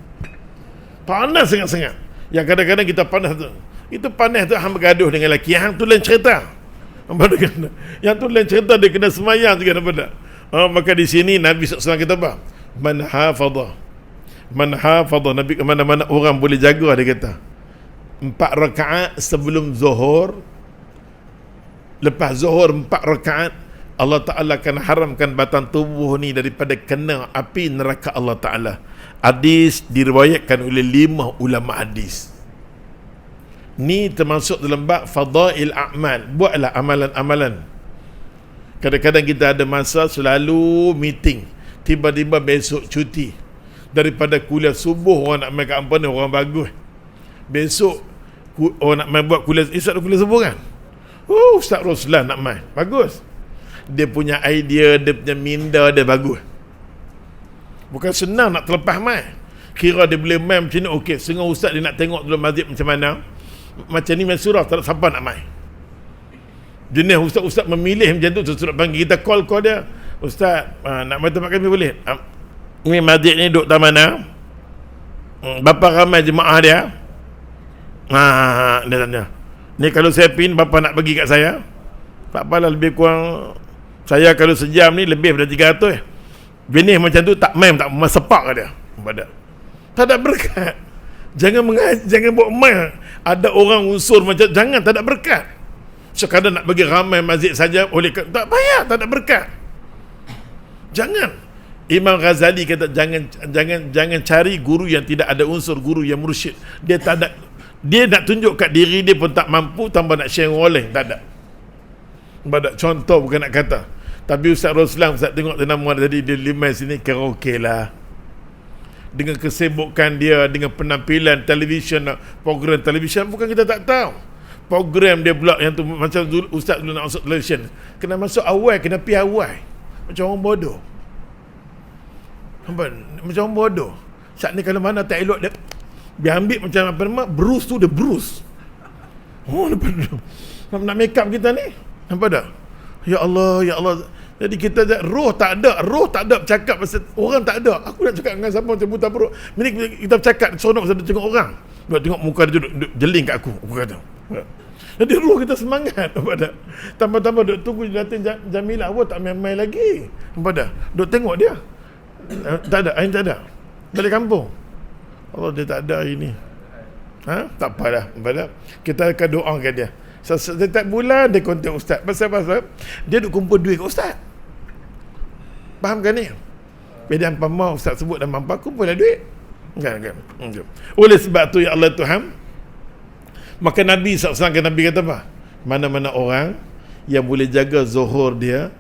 Speaker 1: Panas sangat-sangat. Yang kadang-kadang kita panas tu, itu panas tu hang bergaduh dengan lelaki, hang tu lain cerita. Yang tu lain cerita, dia kena semayang juga daripada. Maka di sini Nabi SAW kata apa? Man hafadha. Nabi ke mana-mana orang boleh jaga, dia kata 4 rakaat sebelum zuhur. Lepas zuhur 4 rakaat, Allah Ta'ala akan haramkan batang tubuh ni daripada kena api neraka Allah Ta'ala. Hadis diriwayatkan oleh 5 ulama hadis. Ni termasuk dalam bab fadail a'mal. Buatlah amalan-amalan. Kadang-kadang kita ada masa selalu meeting, tiba-tiba besok cuti. Daripada kuliah subuh orang nak main kat apa ni, orang bagus. Besok orang nak main buat kuliah, Ustaz kuliah subuh kan? Ustaz Roslan nak main, bagus. dia punya idea, dia punya minda dia bagus. Bukan senang nak terlepas mai. Kira dia boleh main macam ni, okey, setengah ustaz dia nak tengok dulu masjid macam mana. Macam ni main surah, tak ada siapa nak mai. Jenis ustaz-ustaz memilih macam tu, surat panggil kita, call dia, ustaz, nak mai tempat kami boleh? Ni masjid ni duduk taman mana? Berapa ramai jemaah dia? Dia tanya, ni kalau saya pin, berapa nak bagi kat saya? Tak apalah, lebih kurang saya kalau sejam ni lebih daripada 300. Jenis macam tu tak main, tak sepak dia. Tak ada berkat. Jangan buat main. Ada orang unsur macam, jangan, tak ada berkat. Sekadar nak bagi ramai masjid saja, oleh tak payah, tak ada berkat. Jangan. Imam Ghazali kata jangan cari guru yang tidak ada unsur guru yang mursyid. Dia tak ada, dia nak tunjuk kat diri dia pun tak mampu, tambah nak share orang lain, tak ada. Contoh bukan nak kata. Tapi Ustaz Roslan, Ustaz tengok nama tadi dia limai sini, kira okey lah. Dengan kesibukan dia, dengan penampilan televisyen, program televisyen, bukan kita tak tahu. Program dia pula yang tu, macam Ustaz dulu nak masuk televisyen, kena masuk awal, kena pergi awal. Macam orang bodoh. Macam orang bodoh. Saat ni kalau mana tak elok, dia ambil macam apa nama, Bruce tu, dia Bruce. Nak make up kita ni, nampak tak? Ya Allah, ya Allah. Jadi kita roh tak ada bercakap pasal orang tak ada. Aku nak cakap dengan siapa macam buta perut. Ini kita bercakap seronok pasal tengok orang. Tengok muka dia duduk jeling kat aku kata. Jadi roh kita semangat. Tambah-tambah duk tunggu datang Jamilah, awak tak main-main lagi. Duk tengok dia. Tak ada, Ain tak ada. Balik kampung. Allah, dia tak ada hari ni. Tak apalah. Kita akan doakan dia. Setiap bulan dia kontak ustaz. Pasal dia duk kumpul duit kat ustaz. Faham kan ni? Bila hampa mau ustaz sebut dan hampa, kumpul lah duit. Kan. Oleh sebab tu, ya Allah Tuhan, maka Nabi SAW, Nabi kata apa? Mana-mana orang yang boleh jaga zuhur dia,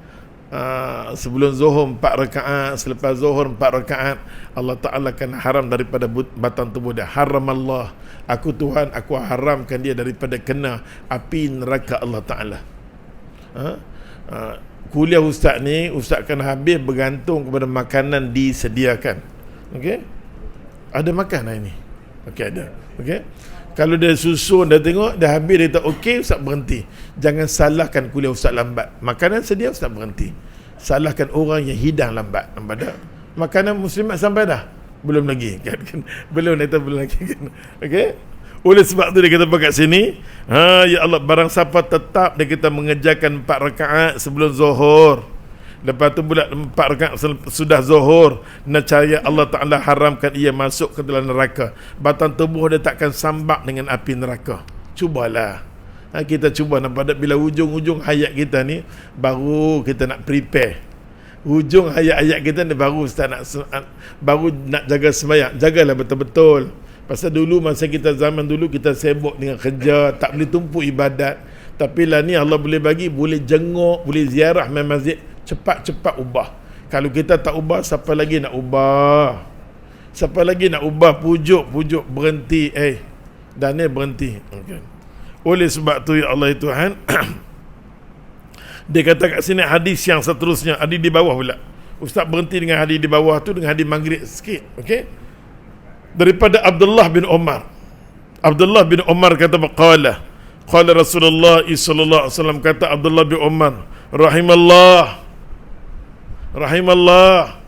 Speaker 1: sebelum zuhur 4 rakaat, selepas zuhur 4 rakaat, Allah Ta'ala akan haram daripada batang tubuh dia. Haram Allah, aku Tuhan, aku haramkan dia daripada kena api neraka Allah Ta'ala. Kuliah ustaz ni, ustaz akan habis bergantung kepada makanan disediakan. Okey? Ada makan hari ni? Okey, ada. Okey? Kalau dia susun, dia tengok, dah habis, dia tak okey, ustaz berhenti. Jangan salahkan kuliah ustaz lambat. Makanan sedia, ustaz berhenti. Salahkan orang yang hidang lambat. Nampak tak? Makanan muslimat sampai dah? Belum lagi. Kan? Belum lagi. Okey? Oleh sebab tu dia kata kat sini, ya Allah, barang siapa tetap dia kita mengerjakan 4 rakaat sebelum zuhur, lepas tu pula 4 rakaat sudah zuhur, nescaya Allah Ta'ala haramkan ia masuk ke dalam neraka. Batang tubuh dia takkan sambak dengan api neraka. Cubalah. Kita cuba nampak tak, bila hujung-hujung hayat kita ni, baru kita nak prepare. Hujung hayat-hayat kita ni baru baru nak jaga sembahyang. Jagalah betul-betul. Pasal dulu, masa kita zaman dulu, kita sibuk dengan kerja, tak boleh tumpu ibadat. Tapi lah ni Allah boleh bagi, boleh jenguk, boleh ziarah main masjid, cepat-cepat ubah. Kalau kita tak ubah, siapa lagi nak ubah? Siapa lagi nak ubah? Pujuk, berhenti. Dan ni berhenti. Okay. Oleh sebab tu, ya Allah Tuhan, dia kata kat sini hadis yang seterusnya, hadis di bawah pula. Ustaz berhenti dengan hadis di bawah tu, dengan hadis Maghrib sikit. Okey? Daripada Abdullah bin Umar. Abdullah bin Umar kata, qala Rasulullah sallallahu alaihi wasallam, kata Abdullah bin Umar, rahimallah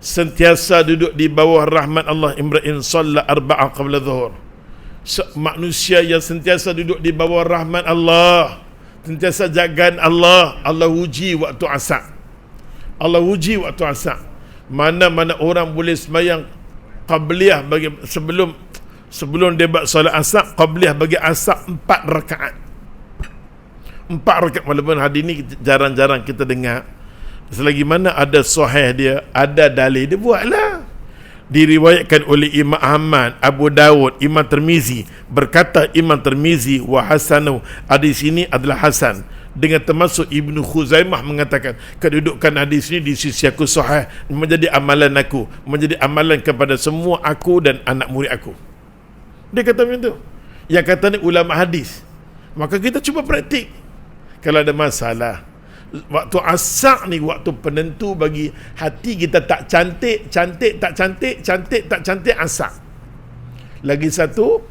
Speaker 1: sentiasa duduk di bawah rahmat Allah imra'in shalla arba'a qabla dhuhur. Manusia yang sentiasa duduk di bawah rahmat Allah, sentiasa jagaan Allah, Allah uji waktu asar. Mana-mana orang boleh sembahyang qabliyah bagi sebelum dia buat solat asar, qabliyah bagi asar 4 rakaat. 4 rakaat, walaupun hadis ni jarang-jarang kita dengar. Selagi mana ada sahih dia, ada dalil, dia buatlah. Diriwayatkan oleh Imam Ahmad, Abu Dawud, Imam Tirmizi. Berkata Imam Tirmizi, wa hasanu, hadis ini adalah hasan. Dengan termasuk Ibnu Khuzaimah mengatakan, kedudukan hadis ini di sisi aku sahih, menjadi amalan aku, menjadi amalan kepada semua aku dan anak murid aku. Dia kata macam tu. Yang kata ni ulama hadis. Maka kita cuba praktik. Kalau ada masalah, Waktu asak ni waktu penentu bagi hati kita. Tak cantik, cantik, tak cantik, cantik, tak cantik, asak. Lagi satu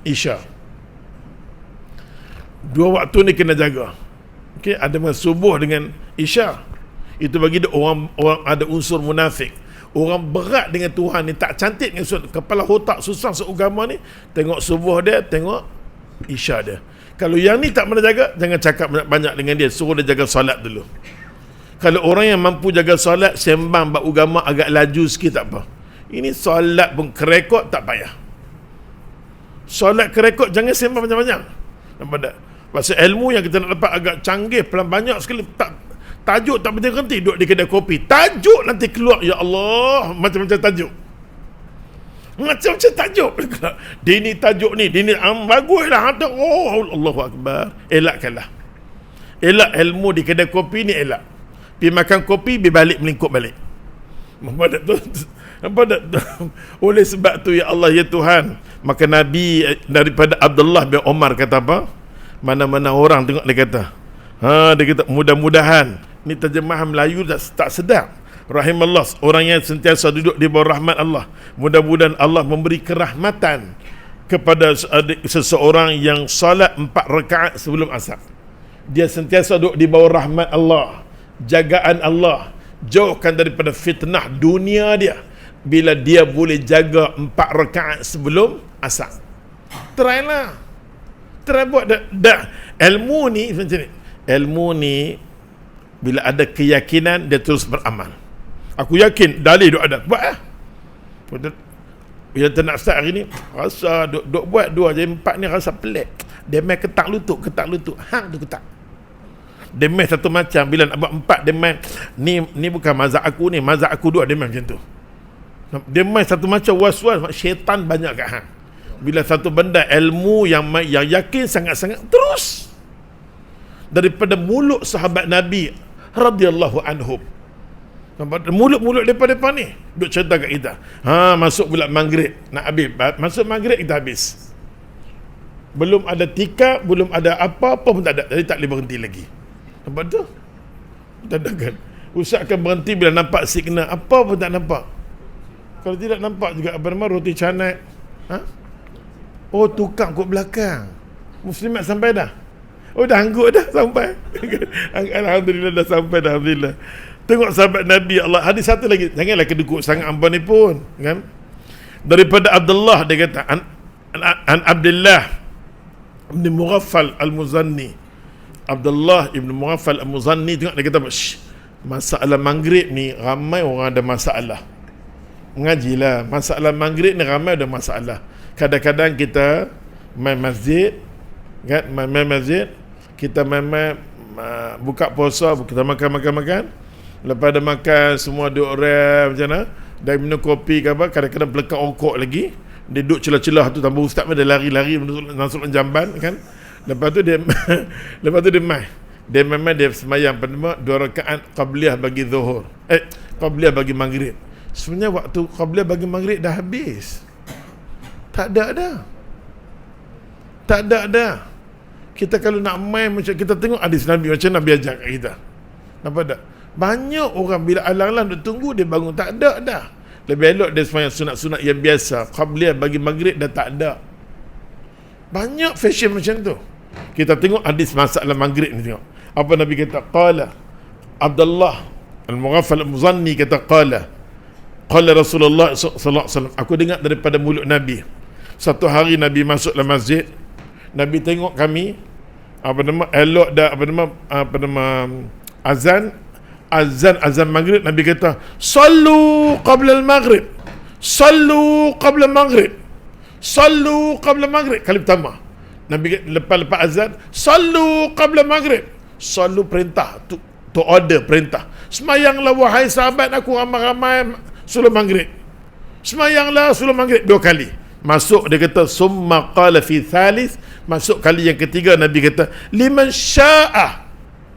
Speaker 1: Isya. Dua waktu ni kena jaga. Okey, ada subuh dengan Isya. Itu bagi dia orang ada unsur munafik. Orang berat dengan Tuhan ni, tak cantik dengan kepala otak susah seagama ni, tengok subuh dia, tengok Isya dia. Kalau yang ni tak pernah jaga, jangan cakap banyak-banyak dengan dia, suruh dia jaga solat dulu. Kalau orang yang mampu jaga solat, sembang bab agama agak laju sikit tak apa. Ini solat pun kerekod tak payah. Solat kerekod jangan sembang banyak-banyak. Nampak tak? Pasal ilmu yang kita nak dapat agak canggih, pelan banyak sekali, tajuk tak berhenti, duduk di kedai kopi, tajuk nanti keluar, ya Allah, macam-macam tajuk. Macam-macam tajuk. Dia ni tajuk ni, dia ni baguslah. Oh, Allahu Akbar. Elakkanlah. Elak ilmu di kedai kopi ni, elak. Pergi makan kopi, pergi balik, melingkup balik. Nampak tak tu? Oleh sebab tu, ya Allah, ya Tuhan, maka Nabi daripada Abdullah bin Umar kata apa? Mana-mana orang tengok dia kata, dia kata mudah-mudahan, ni terjemahan Melayu tak sedap. Rahimallah, orang yang sentiasa duduk di bawah rahmat Allah. Mudah-mudahan Allah memberi kerahmatan kepada seseorang yang salat 4 rakaat sebelum asar. Dia sentiasa duduk di bawah rahmat Allah, jagaan Allah, jauhkan daripada fitnah dunia dia, bila dia boleh jaga 4 rakaat sebelum asar. Try buat dah. Ilmu ni macam ni. Ilmu ni bila ada keyakinan, dia terus beramal. Aku yakin dalil duk ada, buat lah. Bila tak nak start hari ni, rasa duk buat 2 jadi 4 ni rasa pelik. Dia main ketak lutut, hang tu ketak. Dia main satu macam, bila nak buat 4 dia main ni bukan mazhab aku ni, mazhab aku 2, dia main macam tu. Dia main satu macam was-was, syaitan banyak kat hang. Bila satu benda ilmu yang yakin sangat-sangat, terus daripada mulut sahabat Nabi radhiyallahu anhum. Mulut-mulut depa ni duk cerita kat kita. Masuk bulan Maghrib nak habis. Masuk Maghrib kita habis. Belum ada tikar, belum ada apa-apa pun tak ada. Jadi tak boleh berhenti lagi. Nampak tu? Tak ada kan? Ustaz akan berhenti bila nampak signal. Apa pun tak nampak. Kalau tidak nampak juga apa nama roti canai. Oh, tukang kot belakang. Muslimat sampai dah. Oh, dah anggut dah sampai. Alhamdulillah dah sampai dah. Alhamdulillah. Tengok sahabat Nabi Allah. Hadis satu lagi. Janganlah kedukuk sangat hamba ni pun, kan? Daripada Abdullah, dia kata an Abdullah ibn Mughaffal al-Muzanni. Abdullah ibn Mughaffal al-Muzanni, tengok dia kata, masalah Maghrib ni ramai orang ada masalah. Mengajilah. Masalah Maghrib ni ramai ada masalah. Kadang-kadang kita main masjid, kan? Main masjid, kita main buka puasa, kita makan. Lepas dah makan, semua duduk rem macam mana, dah minum kopi ke apa, kadang-kadang pelekat rokok lagi, dia duduk celah-celah tu, tambah ustaz pun dia lari-lari masuk jamban, kan? Lepas tu dia dia semayang pada 2 rakaat qabliyah bagi zuhur, qabliyah bagi maghrib. Sebenarnya waktu qabliyah bagi maghrib dah habis. Tak ada dah. Kita kalau nak main macam, kita tengok hadis Nabi macam Nabi ajar kat kita. Nampak tak? Banyak orang bila alang-alang duk tunggu, dia bangun, tak ada dah. Lebih elok dia semayang sunat-sunat yang biasa. Qabliyah bagi maghrib dah tak ada. Banyak fashion macam tu. Kita tengok hadis masalah maghrib ni, tengok apa Nabi kata. Qala Abdullah al-Mughaffal al-Muzanni kata, qala Rasulullah sallallahu alaihi wasallam, aku dengar daripada mulut Nabi. Satu hari Nabi masuk dalam masjid, Nabi tengok kami elok dah azan maghrib. Nabi kata, sallu qabla al-maghrib, sallu qabla al-maghrib, sallu qabla al-maghrib. Kali pertama Nabi lepas azan, sallu qabla al-maghrib. Sallu perintah, to order, perintah. Semayanglah wahai sahabat aku ramai-ramai sebelum maghrib. Semayanglah sebelum maghrib 2 kali. Masuk dia kata, summa qala fi thalith, masuk kali yang ketiga Nabi kata, liman syaa.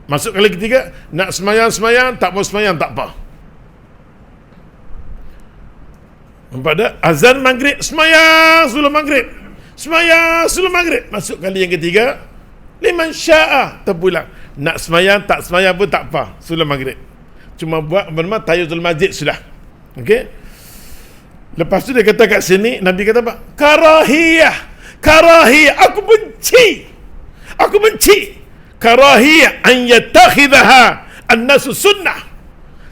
Speaker 1: Masuk kali ketiga, nak semayang, tak mau semayang tak apa. Nampak tak? Azan maghrib, semayang sebelum maghrib, semayang sebelum maghrib. Masuk kali yang ketiga, Liman sya'a terpulang. Nak semayang tak semayang pun tak apa sebelum maghrib. Cuma buat bernama tahiyatul masjid sudah. Okey. Lepas tu dia kata kat sini, Nabi kata apa? Karahiyah, aku benci. Karahiyah an yattakhidhaha an-nasu sunnah.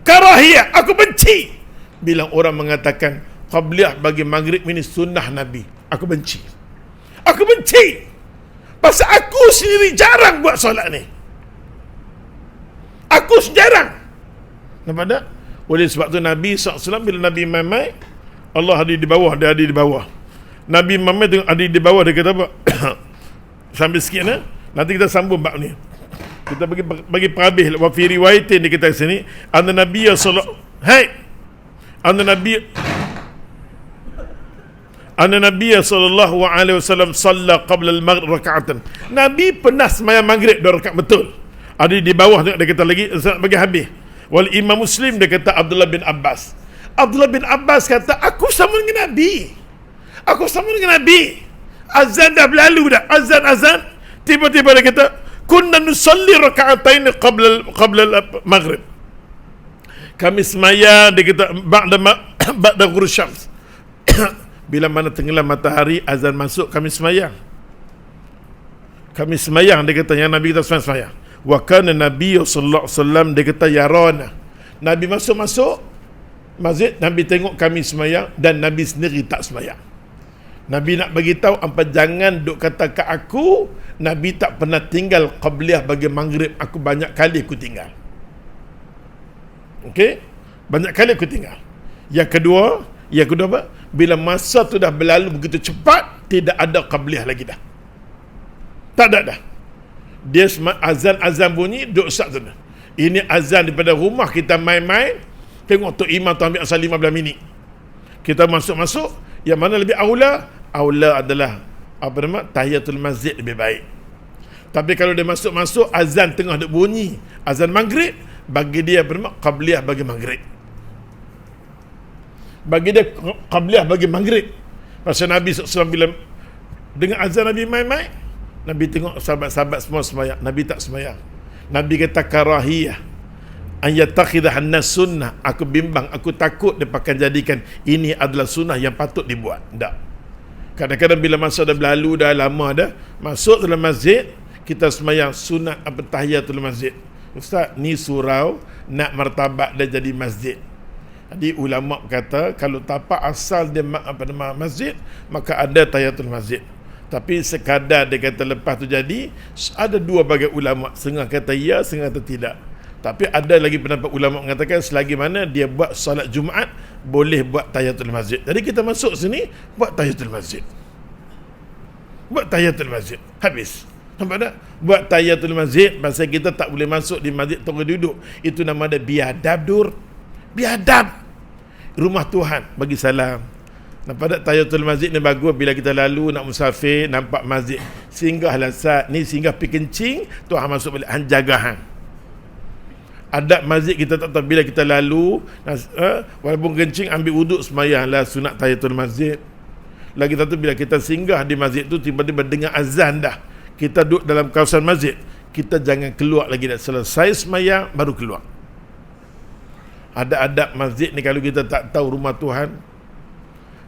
Speaker 1: Karahiyah, aku benci bila orang mengatakan qabliyah bagi maghrib ini sunnah Nabi. Aku benci. Pasal aku sendiri jarang buat solat ni. Aku jarang. Nampak tak? Oleh sebab tu Nabi SAW bila Nabi Muhammad, Allah ada di bawah, dia ada di bawah. Nabi Muhammad tengok ada di bawah, dia kata apa? Sambil sikit nanti kita sambung bab ni. Kita bagi perhabis. Wa fi riwayatin dia kata sini, anna Nabi sallallahu Anna Nabi sallallahu alaihi wasallam salla qabla al-maghrib raka'atan. Nabi pernah sembahyang maghrib 2 rakaat betul. Ada di bawah tengok dia kata lagi bagi habis. Wal Imam Muslim dia kata Abdullah bin Abbas kata aku sama dengan Nabi. Azan dah berlalu dah. Azan tiba-tiba dia kata kunna nusalli raka'atain qabla al-maghrib. Kami sembahyang dia kata ba'da ghurub syams. Bila mana tenggelam matahari, azan masuk, kami sembahyang dia kata, yang Nabi kita sembahyang. Wa kana Nabi sallallahu alaihi wasallam dia kata yarana. Nabi masuk masjid, Nabi tengok kami sembahyang dan Nabi sendiri tak sembahyang. Nabi nak bagi tahu apa, jangan duk kata kat aku Nabi tak pernah tinggal qabliyah bagi maghrib. Aku banyak kali aku tinggal. Okey? Banyak kali aku tinggal. Yang kedua apa? Bila masa tu dah berlalu begitu cepat, tidak ada qabliyah lagi dah. Tak ada dah. Dia azan bunyi, duduk sat sana. Ini azan daripada rumah kita main-main, tengok Tok Imam tu ambil asal 15 minit. Kita masuk, yang mana lebih aula adalah tahiyatul masjid lebih baik. Tapi kalau dia masuk azan tengah duk bunyi, azan maghrib, bagi dia qabliyah bagi maghrib. Pasal Nabi SAW bila dengan azan Nabi main-main, Nabi tengok sahabat-sahabat semua sembahyang, Nabi tak sembahyang. Nabi kata karahiyah an yattakhidha an-nas sunnah. Aku bimbang, aku takut dia akan jadikan ini adalah sunnah yang patut dibuat. Tak. Kadang-kadang bila masa dah berlalu, dah lama dah, masuk dalam masjid, kita sembahyang sunat tahiyatul masjid. Ustaz, ni surau nak martabat dia jadi masjid. Jadi ulama kata kalau tapak asal dia masjid, maka ada tahiyatul masjid. Tapi sekadar dia kata lepas tu jadi, ada dua bagai ulama, setengah kata ya, setengah kata tidak. Tapi ada lagi pendapat ulama mengatakan selagi mana dia buat solat Jumaat, boleh buat tahiyatul masjid. Jadi kita masuk sini, buat tahiyatul masjid. Habis. Nampak tak? Buat tahiyatul masjid, pasal kita tak boleh masuk di masjid tunggu duduk. Itu nama dia biadab. Rumah Tuhan, bagi salam. Nampak tak tahiyatul masjid ni bagus bila kita lalu nak musafir, nampak masjid. Singgahlah saat ni, singgah pergi kencing, Tuhan masuk balik, hang jaga hang. Adab masjid kita tak tahu, bila kita lalu walaupun kencing, ambil wuduk, sembahyanglah sunat tahiyatul masjid. Lagi satu, bila kita singgah di masjid tu, tiba-tiba dengar azan dah, kita duduk dalam kawasan masjid, kita jangan keluar lagi, dah selesai sembahyang baru keluar. Ada adab masjid ni, kalau kita tak tahu rumah Tuhan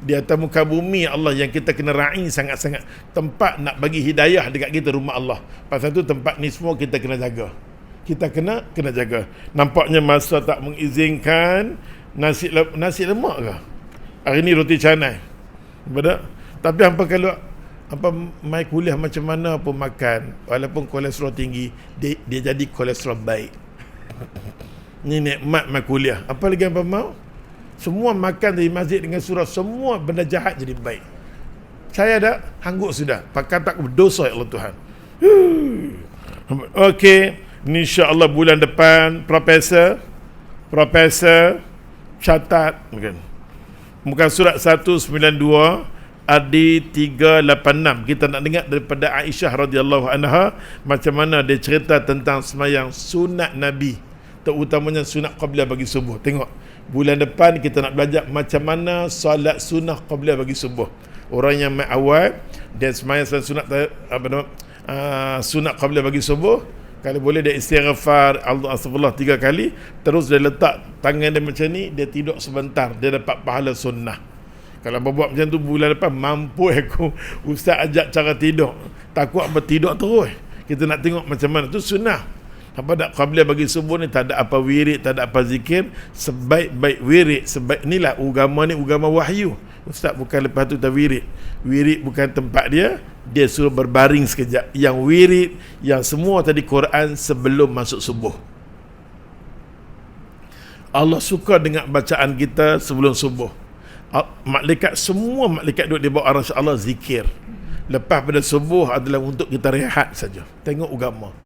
Speaker 1: di atas muka bumi Allah yang kita kena raih sangat-sangat, tempat nak bagi hidayah dekat kita, rumah Allah. Pasal tu tempat ni semua kita kena jaga. Kita kena jaga. Nampaknya masa tak mengizinkan nasi lemak ke? Hari ni roti canai. Betul? Tapi hampa kalau mai kuliah macam mana pun makan, walaupun kolesterol tinggi, dia jadi kolesterol baik. Ni nikmat mai kuliah. Apa lagi hampa mau? Semua makan dari masjid dengan surah, semua benda jahat jadi baik. Saya dah hangguk sudah. Pakai tak berdosa ya Allah Tuhan. Okey, insya-Allah bulan depan profesor catat mungkin. Muka surat 192 Adi 386. Kita nak dengar daripada Aisyah radhiyallahu anha macam mana dia cerita tentang sembahyang sunat Nabi, terutamanya sunat qabliyah bagi subuh. Tengok, bulan depan kita nak belajar macam mana solat sunat qabliyah bagi subuh. Orang yang awal dia sembahyang sunat sunat qabla bagi subuh, kalau boleh dia istighfar Allah astagfirullah 3 kali, terus dia letak tangan dia macam ni, dia tidur sebentar, dia dapat pahala sunnah. Kalau buat macam tu bulan depan, mampu aku ustaz ajak cara tidur, takut bertidur terus. Kita nak tengok macam mana tu sunnah. Apa dak qabla bagi subuh ni tak ada apa wirid, tak ada apa zikir, sebaik-baik wirid, sebaik inilah agama ni, agama wahyu. Ustaz bukan lepas tu tak wirid. Wirid bukan tempat dia, dia suruh berbaring sekejap. Yang wirid, yang semua tadi Quran sebelum masuk subuh. Allah suka dengan bacaan kita sebelum subuh. Malaikat, semua malaikat duduk di bawah arasy Allah zikir. Lepas pada subuh adalah untuk kita rehat saja. Tengok agama.